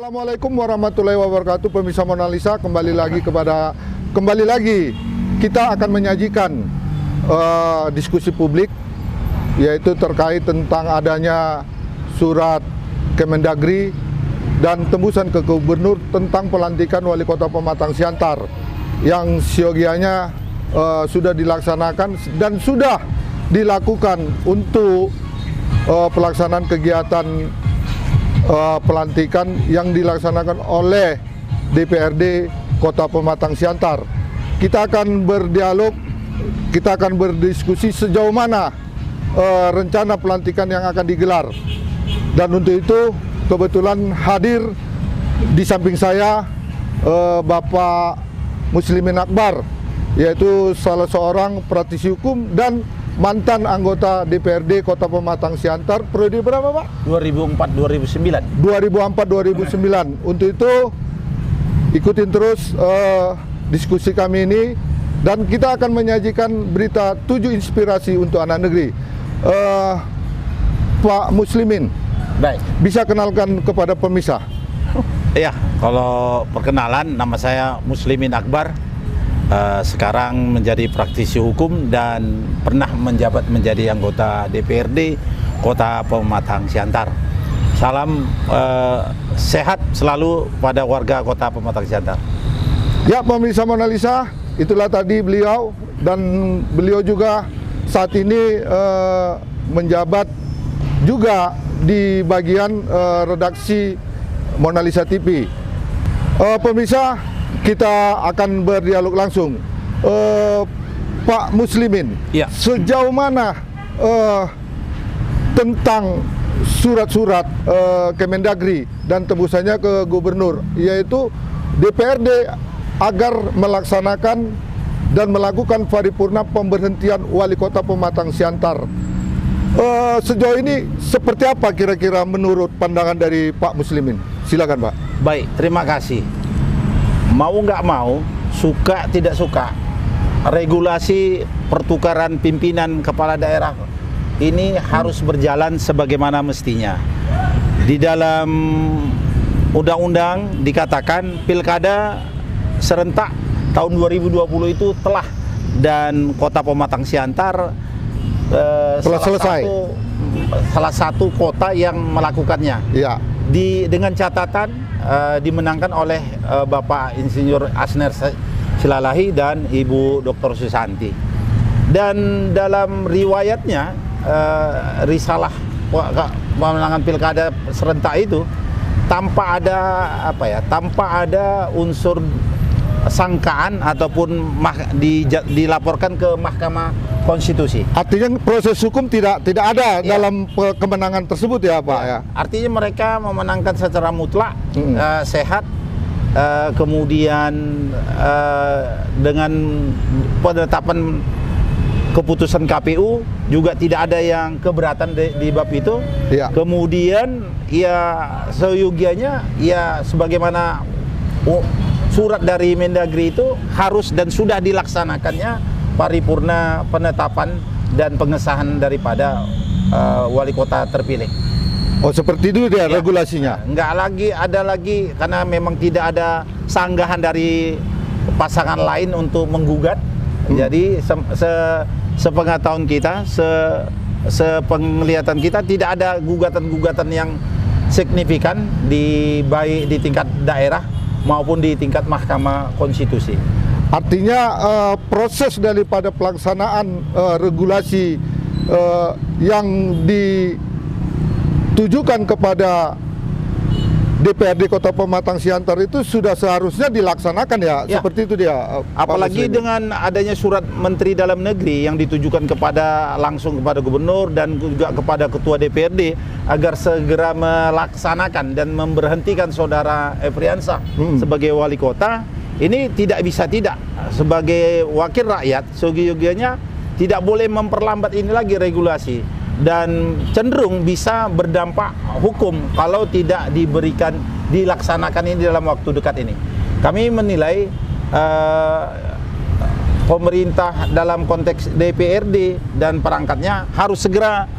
Assalamualaikum warahmatullahi wabarakatuh. Pemirsa Mona Lisa, kembali lagi kita akan menyajikan diskusi publik, yaitu terkait tentang adanya surat Kemendagri dan tembusan ke Gubernur tentang pelantikan Wali Kota Pematang Siantar yang siogianya sudah dilaksanakan dan sudah dilakukan untuk pelaksanaan kegiatan pelantikan yang dilaksanakan oleh DPRD Kota Pematang Siantar. Kita akan berdialog, kita akan berdiskusi sejauh mana rencana pelantikan yang akan digelar. Dan untuk itu kebetulan hadir di samping saya Bapak Muslimin Akbar, yaitu salah seorang praktisi hukum dan mantan anggota DPRD Kota Pematang Siantar periode berapa, Pak? 2004-2009. 2004-2009. Untuk itu ikutin terus diskusi kami ini, dan kita akan menyajikan berita 7 inspirasi untuk anak negeri. Pak Muslimin, Baik. bisa kenalkan kepada pemirsa? Iya, kalau perkenalan, nama saya Muslimin Akbar. Sekarang menjadi praktisi hukum dan pernah menjabat menjadi anggota DPRD Kota Pematang Siantar. Salam sehat selalu pada warga Kota Pematang Siantar. Ya, pemirsa Mona Lisa, itulah tadi beliau, dan beliau juga saat ini menjabat juga di bagian redaksi Mona Lisa TV. Pemirsa, kita akan berdialog langsung. Pak Muslimin, Ya. sejauh mana tentang surat-surat Kemendagri dan tembusannya ke Gubernur, yaitu DPRD agar melaksanakan dan melakukan paripurna pemberhentian Wali Kota Pematang Siantar. Sejauh ini seperti apa kira-kira menurut pandangan dari Pak Muslimin? Silakan, Pak. Baik, terima kasih. Mau nggak mau, suka tidak suka, regulasi pertukaran pimpinan kepala daerah ini harus berjalan sebagaimana mestinya. Di dalam undang-undang dikatakan pilkada serentak tahun 2020 itu telah, dan Kota Pematang Siantar salah satu kota yang melakukannya. Ya. Dengan catatan dimenangkan oleh Bapak Insinyur Asner Silalahi dan Ibu Dr. Susanti. Dan dalam riwayatnya risalah pemenangan pilkada serentak itu tanpa ada unsur sangkaan ataupun dilaporkan ke Mahkamah Konstitusi. Artinya proses hukum tidak ada dalam kemenangan tersebut ya, Pak ya. Artinya mereka memenangkan secara mutlak, sehat, kemudian dengan penetapan keputusan KPU juga tidak ada yang keberatan di bab itu. Ya. Kemudian ya seyogianya ya sebagaimana surat dari Mendagri itu harus dan sudah dilaksanakannya paripurna penetapan dan pengesahan daripada wali kota terpilih. Oh, seperti itu dia Ya, regulasinya. Nggak ada lagi karena memang tidak ada sanggahan dari pasangan lain untuk menggugat. Jadi sepengetahuan kita, sepenglihatan kita tidak ada gugatan-gugatan yang signifikan baik di tingkat daerah maupun di tingkat Mahkamah Konstitusi. Artinya proses daripada pelaksanaan regulasi yang ditujukan kepada DPRD Kota Pematang Siantar itu sudah seharusnya dilaksanakan ya, seperti itu dia. Apalagi dengan adanya surat Menteri Dalam Negeri yang ditujukan langsung kepada Gubernur dan juga kepada Ketua DPRD agar segera melaksanakan dan memberhentikan Saudara Efriansah sebagai wali kota. Ini tidak bisa tidak, sebagai wakil rakyat seyogianya tidak boleh memperlambat ini lagi regulasi, dan cenderung bisa berdampak hukum kalau tidak dilaksanakan ini dalam waktu dekat ini. Kami menilai pemerintah dalam konteks DPRD dan perangkatnya harus segera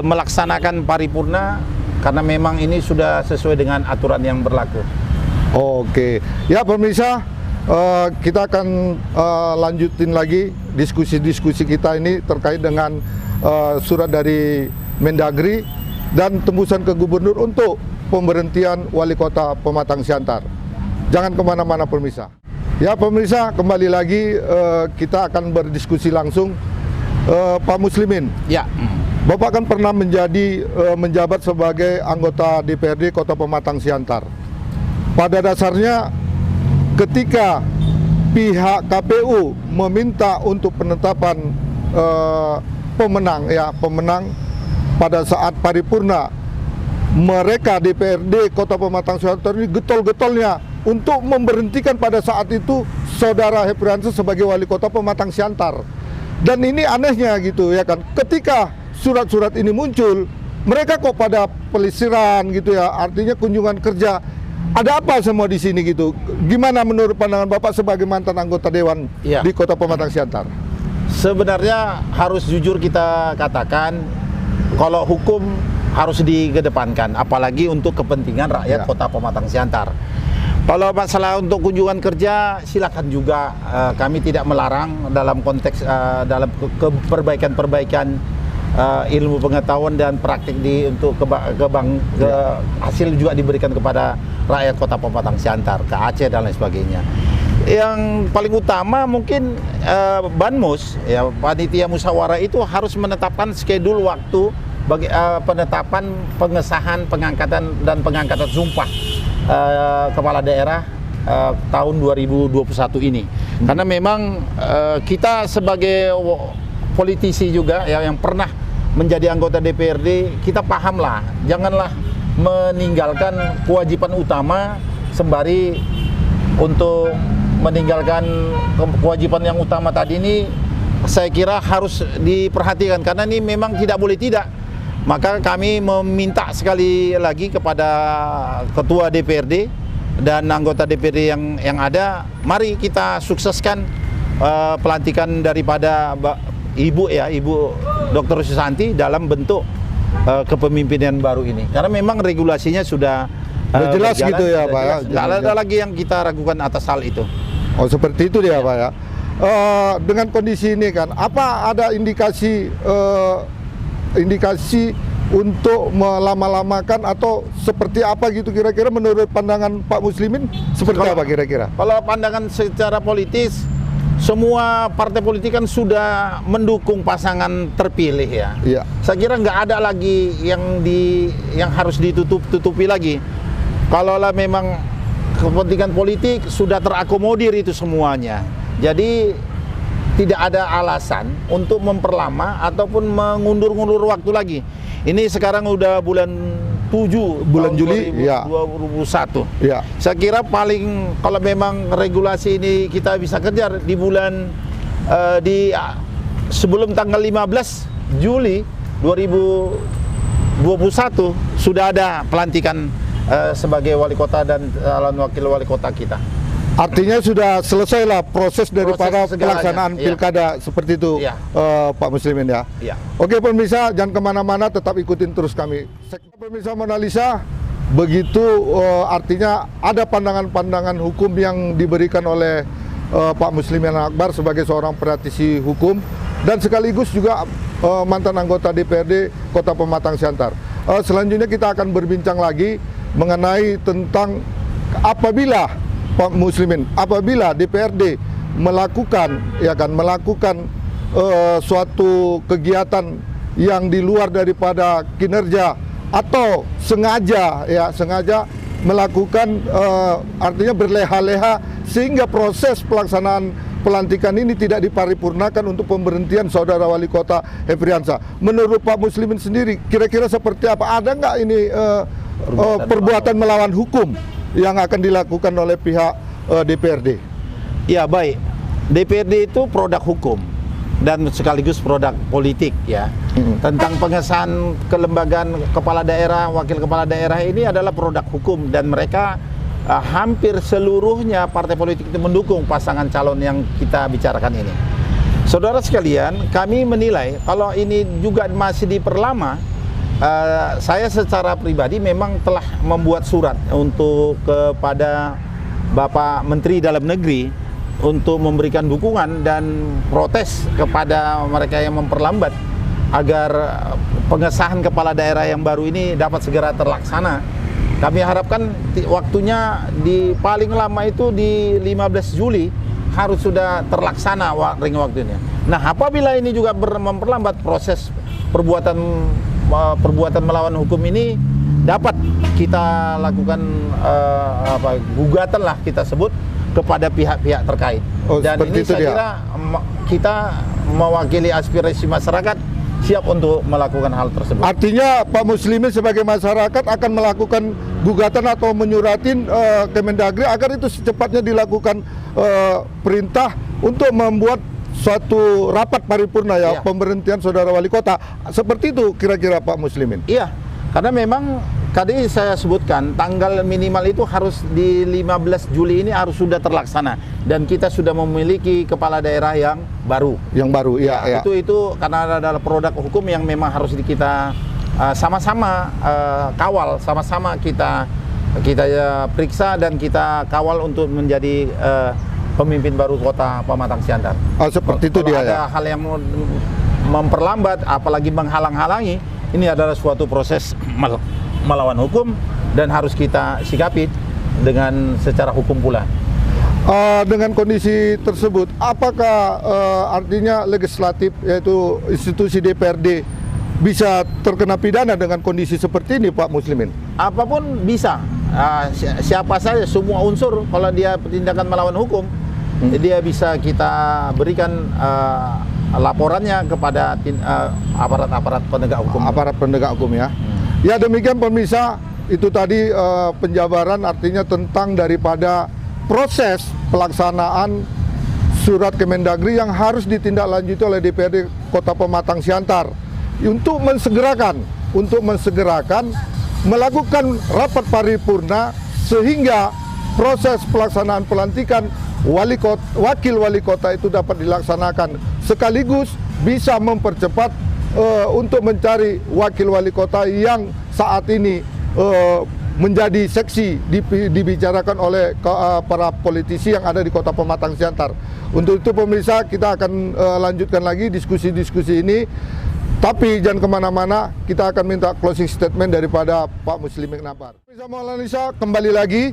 melaksanakan paripurna karena memang ini sudah sesuai dengan aturan yang berlaku. Oke, ya pemirsa, kita akan lanjutin lagi diskusi-diskusi kita ini terkait dengan surat dari Mendagri dan tembusan ke gubernur untuk pemberhentian wali kota Pematang Siantar. Jangan kemana-mana pemirsa. Ya pemirsa, kembali lagi kita akan berdiskusi langsung. Pak Muslimin, Ya. Bapak kan pernah menjabat sebagai anggota DPRD Kota Pematang Siantar. Pada dasarnya ketika pihak KPU meminta untuk penetapan pemenang pada saat paripurna, mereka DPRD Kota Pematang Siantar ini getol-getolnya untuk memberhentikan pada saat itu Saudara Hefriansyah sebagai wali kota Pematang Siantar. Dan ini anehnya gitu ya kan, ketika surat-surat ini muncul, mereka kok pada pelisiran gitu ya, artinya kunjungan kerja. Ada apa semua di sini gitu? Gimana menurut pandangan Bapak sebagai mantan anggota dewan di Kota Pematang Siantar? Sebenarnya harus jujur kita katakan, kalau hukum harus dikedepankan, apalagi untuk kepentingan rakyat Kota Pematang Siantar. Kalau masalah untuk kunjungan kerja, silakan juga, kami tidak melarang dalam konteks dalam perbaikan-perbaikan ilmu pengetahuan dan praktik untuk hasil juga diberikan kepada rakyat Kota Pematang Siantar, ke Aceh dan lain sebagainya. Yang paling utama mungkin Banmus, ya, panitia musyawarah itu harus menetapkan skedul waktu bagi penetapan, pengesahan, pengangkatan sumpah kepala daerah tahun 2021 ini. Karena memang kita sebagai politisi juga ya, yang pernah menjadi anggota DPRD, kita pahamlah, janganlah meninggalkan kewajiban utama sembari untuk meninggalkan kewajiban yang utama tadi ini. Saya kira harus diperhatikan karena ini memang tidak boleh tidak. Maka kami meminta sekali lagi kepada Ketua DPRD dan anggota DPRD yang ada, mari kita sukseskan pelantikan daripada Ibu Dr. Susanti dalam bentuk kepemimpinan baru ini. Karena memang regulasinya sudah jelas gitu ya Pak ya. Tidak ada lagi yang kita ragukan atas hal itu. Oh seperti itu dia Pak ya. Dengan kondisi ini kan, apa ada indikasi untuk melama-lamakan atau seperti apa gitu kira-kira menurut pandangan Pak Muslimin seperti apa kira-kira? Kalau pandangan secara politis, semua partai politik kan sudah mendukung pasangan terpilih ya. Iya. Saya kira nggak ada lagi yang harus ditutupi lagi. Kalaulah memang kepentingan politik sudah terakomodir itu semuanya. Jadi tidak ada alasan untuk memperlama ataupun mengundur-undur waktu lagi. Ini sekarang udah bulan 7 bulan Juli 2021. Ya. Saya kira paling kalau memang regulasi ini kita bisa kejar di bulan sebelum tanggal 15 Juli 2021 sudah ada pelantikan sebagai wali kota dan calon wakil wali kota kita. Artinya sudah selesailah proses daripada pelaksanaan pilkada seperti itu, Pak Muslimin ya. Oke pemirsa, jangan kemana-mana, tetap ikutin terus kami. Pemirsa Monalisa, begitu artinya ada pandangan-pandangan hukum yang diberikan oleh Pak Muslimin Akbar sebagai seorang praktisi hukum dan sekaligus juga mantan anggota DPRD Kota Pematang Siantar. Selanjutnya kita akan berbincang lagi mengenai tentang apabila Pak Muslimin, apabila DPRD melakukan suatu kegiatan yang di luar daripada kinerja atau sengaja melakukan artinya berleha-leha sehingga proses pelaksanaan pelantikan ini tidak diparipurnakan untuk pemberhentian Saudara Wali Kota Hefriansyah. Menurut Pak Muslimin sendiri, kira-kira seperti apa? Ada nggak ini perbuatan melawan hukum yang akan dilakukan oleh pihak DPRD? Ya baik, DPRD itu produk hukum dan sekaligus produk politik ya. Tentang pengesahan kelembagaan kepala daerah, wakil kepala daerah ini adalah produk hukum dan mereka hampir seluruhnya partai politik itu mendukung pasangan calon yang kita bicarakan ini. Saudara sekalian, kami menilai kalau ini juga masih diperlama, saya secara pribadi memang telah membuat surat untuk kepada Bapak Menteri Dalam Negeri untuk memberikan dukungan dan protes kepada mereka yang memperlambat agar pengesahan kepala daerah yang baru ini dapat segera terlaksana. Kami harapkan waktunya di paling lama itu di 15 Juli harus sudah terlaksana waktunya. Nah, apabila ini juga memperlambat proses perbuatan melawan hukum ini, dapat kita lakukan gugatan lah kita sebut kepada pihak-pihak terkait. Dan ini saya kira kita mewakili aspirasi masyarakat, siap untuk melakukan hal tersebut. Artinya Pak Muslimin sebagai masyarakat akan melakukan gugatan atau menyuratin Kemendagri agar itu secepatnya dilakukan perintah untuk membuat suatu rapat paripurna ya, pemberhentian saudara wali kota. Seperti itu kira-kira Pak Muslimin. Iya, karena memang tadi saya sebutkan tanggal minimal itu harus di 15 Juli ini harus sudah terlaksana, dan kita sudah memiliki kepala daerah yang baru. Yang baru, iya. Itu karena adalah produk hukum yang memang harus kita sama-sama kawal, sama-sama kita periksa dan kita kawal untuk menjadi pemimpin baru kota Pematang Siantar. Seperti itu dia. Ada hal yang memperlambat, apalagi menghalang-halangi, ini adalah suatu proses melawan hukum dan harus kita sikapi dengan secara hukum pula. Dengan kondisi tersebut, apakah artinya legislatif yaitu institusi DPRD bisa terkena pidana dengan kondisi seperti ini, Pak Muslimin? Apapun bisa, siapa saja, semua unsur kalau dia tindakan melawan hukum, dia bisa kita berikan laporannya kepada aparat-aparat penegak hukum. Aparat penegak hukum ya. Ya demikian pemirsa, itu tadi penjabaran artinya tentang daripada proses pelaksanaan surat Kemendagri yang harus ditindaklanjuti oleh DPRD Kota Pematang Siantar untuk mensegerakan melakukan rapat paripurna sehingga proses pelaksanaan pelantikan wakil wali kota itu dapat dilaksanakan, sekaligus bisa mempercepat untuk mencari wakil wali kota yang saat ini menjadi seksi dibicarakan oleh para politisi yang ada di Kota Pematang Siantar. Untuk itu pemirsa, kita akan lanjutkan lagi diskusi-diskusi ini, tapi jangan kemana-mana, kita akan minta closing statement daripada Pak Muslimin Napar. Pemirsa Maulana, kembali lagi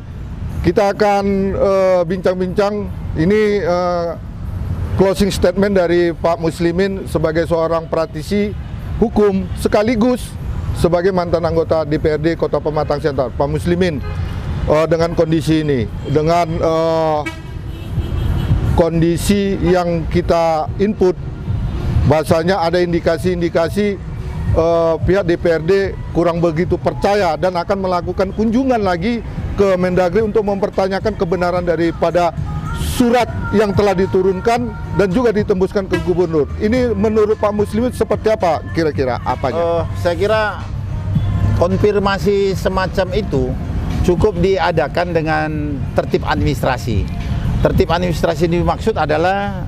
kita akan bincang-bincang ini closing statement dari Pak Muslimin sebagai seorang praktisi hukum sekaligus sebagai mantan anggota DPRD Kota Pematang Siantar. Pak Muslimin, dengan kondisi ini, dengan kondisi yang kita input, bahasanya ada indikasi-indikasi pihak DPRD kurang begitu percaya dan akan melakukan kunjungan lagi ke Mendagri untuk mempertanyakan kebenaran daripada surat yang telah diturunkan dan juga ditembuskan ke gubernur. Ini menurut Pak Muslimin seperti apa kira-kira apanya? Saya kira konfirmasi semacam itu cukup diadakan dengan tertib administrasi. Tertib administrasi ini maksud adalah,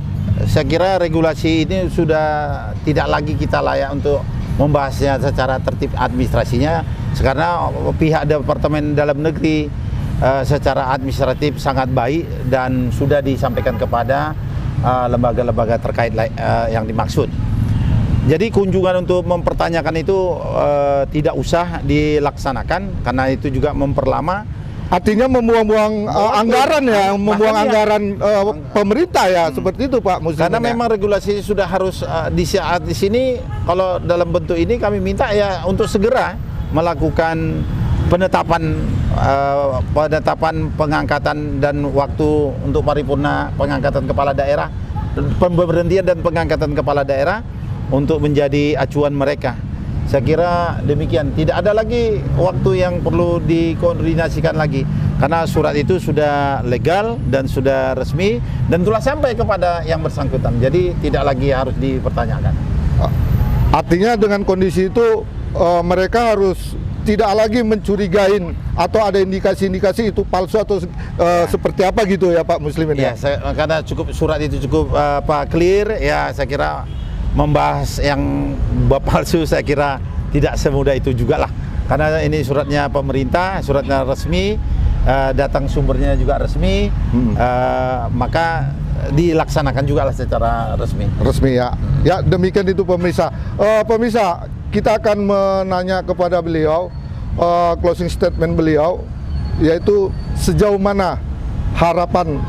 saya kira regulasi ini sudah tidak lagi kita layak untuk membahasnya secara tertib administrasinya, karena pihak Departemen Dalam Negeri secara administratif sangat baik dan sudah disampaikan kepada lembaga-lembaga terkait yang dimaksud. Jadi kunjungan untuk mempertanyakan itu tidak usah dilaksanakan karena itu juga memperlama. Artinya membuang-buang anggaran ya, membuang anggaran pemerintah ya, seperti itu Pak Muslimin. Karena memang regulasi sudah harus di saat di sini, kalau dalam bentuk ini kami minta ya untuk segera melakukan penetapan pengangkatan dan waktu untuk paripurna pengangkatan kepala daerah, pemberhentian dan pengangkatan kepala daerah untuk menjadi acuan mereka. Saya kira demikian, tidak ada lagi waktu yang perlu dikoordinasikan lagi karena surat itu sudah legal dan sudah resmi dan telah sampai kepada yang bersangkutan, jadi tidak lagi harus dipertanyakan. Artinya dengan kondisi itu mereka harus tidak lagi mencurigain atau ada indikasi-indikasi itu palsu atau seperti apa gitu ya Pak Muslimin ya? Karena surat itu cukup clear ya, saya kira membahas yang palsu saya kira tidak semudah itu juga lah. Karena ini suratnya pemerintah, suratnya resmi, datang sumbernya juga resmi, maka dilaksanakan juga lah secara resmi. Resmi ya. Ya demikian itu pemirsa. Pemirsa, kita akan menanya kepada beliau closing statement beliau, yaitu sejauh mana harapan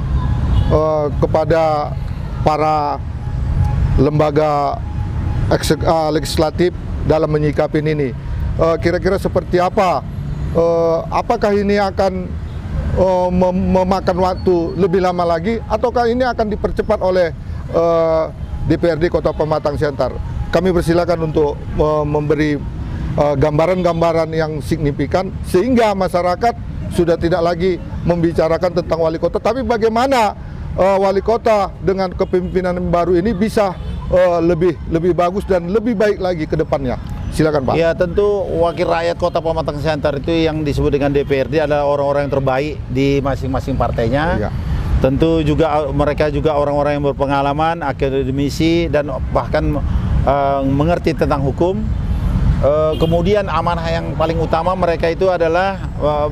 kepada para lembaga legislatif dalam menyikapi ini. Kira-kira seperti apa? Apakah ini akan memakan waktu lebih lama lagi, ataukah ini akan dipercepat oleh DPRD Kota Pematang Siantar? Kami persilakan untuk memberi gambaran-gambaran yang signifikan sehingga masyarakat sudah tidak lagi membicarakan tentang wali kota, tapi bagaimana wali kota dengan kepemimpinan baru ini bisa lebih bagus dan lebih baik lagi ke depannya. Silakan Pak. Ya tentu wakil rakyat Kota Pematang Siantar itu yang disebut dengan DPRD adalah orang-orang yang terbaik di masing-masing partainya. Ya. Tentu juga mereka juga orang-orang yang berpengalaman, akademisi, dan bahkan mengerti tentang hukum. Kemudian amanah yang paling utama mereka itu adalah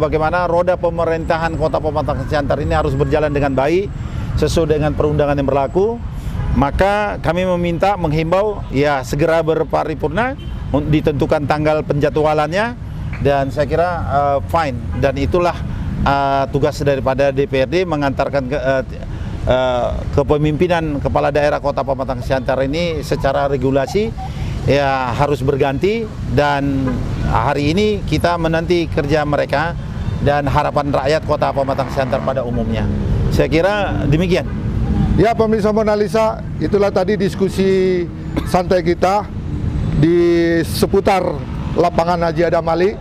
bagaimana roda pemerintahan Kota Pematang Siantar ini harus berjalan dengan baik sesuai dengan perundangan yang berlaku. Maka kami menghimbau ya segera berparipurna, ditentukan tanggal penjadwalannya, dan saya kira fine, dan itulah tugas daripada DPRD mengantarkan kepemimpinan kepala daerah Kota Pematang Siantar ini secara regulasi ya harus berganti, dan hari ini kita menanti kerja mereka dan harapan rakyat Kota Pematang Siantar pada umumnya. Saya kira demikian. Ya pemirsa Mona Lisa, itulah tadi diskusi santai kita di seputar lapangan Haji Adam Ali.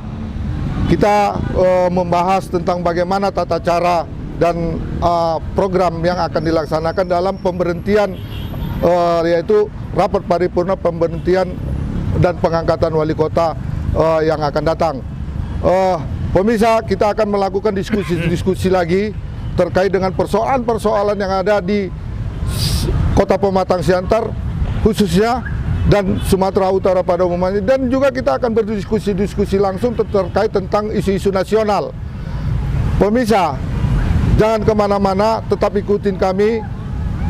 Kita membahas tentang bagaimana tata cara dan program yang akan dilaksanakan dalam pemberhentian, yaitu rapat paripurna pemberhentian dan pengangkatan wali kota yang akan datang. Pemirsa, kita akan melakukan diskusi lagi terkait dengan persoalan-persoalan yang ada di Kota Pematang Siantar khususnya dan Sumatera Utara pada umumnya, dan juga kita akan berdiskusi langsung terkait tentang isu-isu nasional. Pemirsa, jangan kemana-mana, tetap ikutin kami.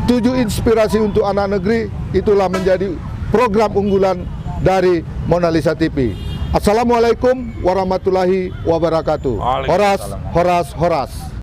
7 inspirasi untuk anak negeri, itulah menjadi program unggulan dari Mona Lisa TV. Assalamualaikum warahmatullahi wabarakatuh. Horas, horas, horas.